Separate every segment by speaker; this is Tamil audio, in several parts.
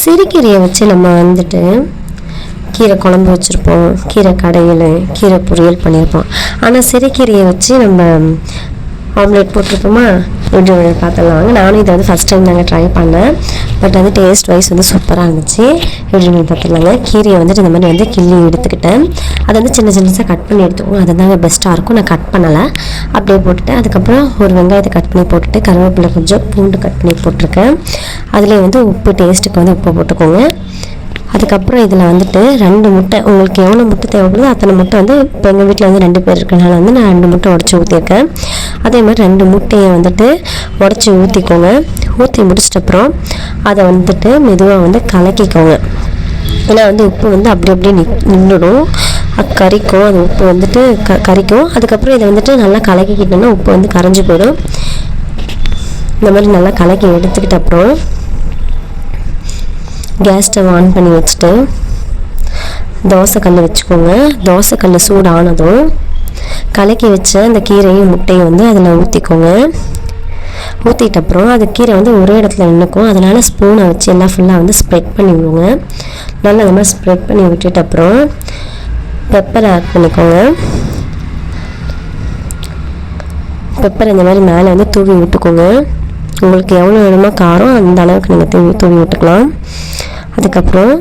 Speaker 1: சிறுகீரையை வச்சு நம்ம வந்துட்டு கீரை குழம்பு வச்சுருப்போம், கீரை கடையில், கீரை பொரியல் பண்ணியிருப்போம். ஆனால் சிறுகீரையை வச்சு நம்ம ஆம்லேட் போட்டிருப்போமா, எப்படி பார்த்துடலாம். நானும் இதை வந்து ஃபஸ்ட் டைம் நாங்கள் ட்ரை பண்ணேன். பட் வந்து டேஸ்ட் வைஸ் வந்து சூப்பராக இருந்துச்சு. எப்படி பார்த்துடலாங்க. கீரையை வந்துட்டு இந்த மாதிரி வந்து கிள்ளி எடுத்துக்கிட்டேன். அதை வந்து சின்ன சின்னதாக கட் பண்ணி எடுத்துக்கணும். அது தாங்க பெஸ்ட்டாக இருக்கும். நான் கட் பண்ணலை, அப்படியே போட்டுட்டேன். அதுக்கப்புறம் ஒரு வெங்காயத்தை கட் பண்ணி போட்டுட்டு கருவேப்பிலை கொஞ்சம் பூண்டு கட் பண்ணி போட்டிருக்கேன். அதிலே வந்து உப்பு டேஸ்ட்டுக்கு வந்து உப்பு போட்டுக்கோங்க. அதுக்கப்புறம் இதில் வந்துட்டு 2 முட்டை, உங்களுக்கு எவ்வளோ முட்டை தேவைப்படுதோ அத்தனை முட்டை வந்து இப்போ எங்கள் வீட்டில் வந்து 2 பேர் இருக்கிறனால வந்து நான் 2 முட்டை உடச்சி ஊற்றிருக்கேன். அதே மாதிரி 2 முட்டையை வந்துட்டு உடச்சி ஊற்றிக்கோங்க. ஊற்றி முடிச்சிட்டப்புறம் அதை வந்துட்டு மெதுவாக வந்து கலக்கிக்கோங்க. ஏன்னா வந்து உப்பு வந்து அப்படி அப்படியே நின்றுடும், கறிக்கும். அது உப்பு வந்துட்டு கறிக்கும். அதுக்கப்புறம் இதை வந்துட்டு நல்லா கலக்கிக்கிட்டோன்னா உப்பு வந்து கரைஞ்சி போயிடும். இந்த மாதிரி நல்லா கலக்கி எடுத்துக்கிட்ட அப்புறம் கேஸ் ஸ்டவ் ஆன் பண்ணி வச்சுட்டு தோசைக்கல் வச்சுக்கோங்க. தோசைக்கல் சூடானதும் கலக்கி வச்ச அந்த கீரையும் முட்டையும் வந்து அதில் ஊற்றிக்கோங்க. ஊற்றிட்ட அப்புறம் அது கீரை வந்து ஒரே இடத்துல நின்றுக்கும். அதனால் ஸ்பூனை வச்சு எல்லாம் ஃபுல்லாக வந்து ஸ்ப்ரெட் பண்ணி விடுவோங்க. நல்லா இந்த மாதிரி ஸ்ப்ரெட் பண்ணி விட்டுட்டு அப்புறம் பெப்பரை ஆட் பண்ணிக்கோங்க. பெப்பர் இந்த மாதிரி மேலே வந்து தூவி விட்டுக்கோங்க. உங்களுக்கு எவ்வளோ வேணுமோ காரம் அந்த அளவுக்கு நீங்கள் தூவி விட்டுக்கலாம். அதுக்கப்புறம்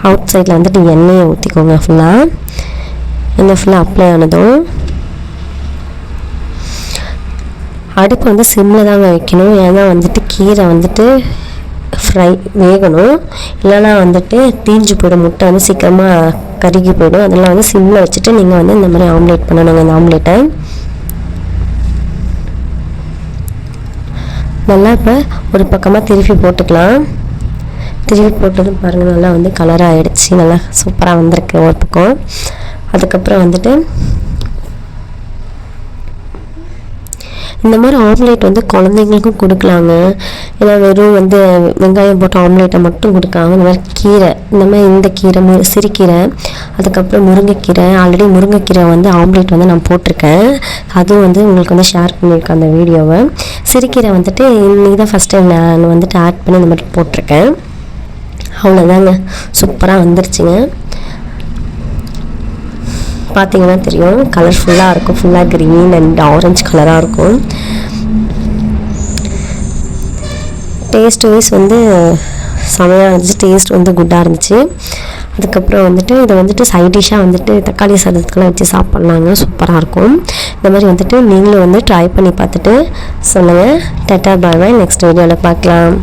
Speaker 1: அவுட் சைடில் வந்துட்டு எண்ணெயை ஊற்றிக்கோங்க. எண்ணெய் ஃபுல்லாக அப்ளை ஆனதும் அடுப்பு வந்து சிம்மில் தாங்க வைக்கணும். ஏன்னா வந்துட்டு கீரை வந்துட்டு வேகணும், இல்லைனா வந்துட்டு தீஞ்சு போய்டும். முட்டை வந்து சீக்கிரமாக கருகி போயிடும். அதெல்லாம் வந்து சிம்மில் வச்சுட்டு நீங்கள் வந்து இந்த மாதிரி ஆம்லேட் பண்ணணுங்க. இந்த ஆம்லேட்டை நல்லா இப்போ ஒரு பக்கமாக திருப்பி போட்டுக்கலாம். திருப்பி போட்டதும் பாருங்கள், நல்லா வந்து கலராக ஆகிடுச்சு. நல்லா சூப்பராக வந்திருக்கு ஒரு பக்கம். அதுக்கப்புறம் வந்துட்டு இந்த மாதிரி ஆம்லேட் வந்து குழந்தைங்களுக்கும் கொடுக்கலாங்க. ஏன்னா வெறும் வந்து வெங்காயம் போட்டு ஆம்லேட்டை மட்டும் கொடுக்காங்க. இந்த மாதிரி கீரை, இந்த மாதிரி இந்த கீரை சிறுகீரை, அதுக்கப்புறம் முருங்கைக்கீரை. ஆல்ரெடி முருங்கைக்கீரை வந்து ஆம்லேட் வந்து நான் போட்டிருக்கேன். அதுவும் வந்து உங்களுக்கு வந்து ஷேர் பண்ணியிருக்கேன் அந்த வீடியோவை. சிறுகீரை வந்துட்டு இன்றைக்கி தான் ஃபஸ்ட் டைம் நான் வந்துட்டு ஆட் பண்ணி இந்த மாதிரி போட்டிருக்கேன். அவ்வளோதாங்க, சூப்பராக வந்துருச்சுங்க. பார்த்தீங்கன்னா தெரியும், கலர்ஃபுல்லாக இருக்கும். ஃபுல்லாக க்ரீன் அண்ட் ஆரஞ்சு கலராக இருக்கும். டேஸ்ட் வைஸ் வந்து செமையாக இருந்துச்சு. டேஸ்ட் வந்து குட்டாக இருந்துச்சு. அதுக்கப்புறம் வந்துட்டு இதை வந்துட்டு சைட் டிஷ்ஷாக வந்துட்டு தக்காளி சாதத்துக்கெல்லாம் வச்சு சாப்பிட்லாங்க. சூப்பராக இருக்கும். இந்த மாதிரி வந்துட்டு நீங்களும் வந்து ட்ரை பண்ணி பார்த்துட்டு சொல்லுங்கள். டாடா பாய் பாய். நெக்ஸ்ட் வீடியோவில் பார்க்கலாம்.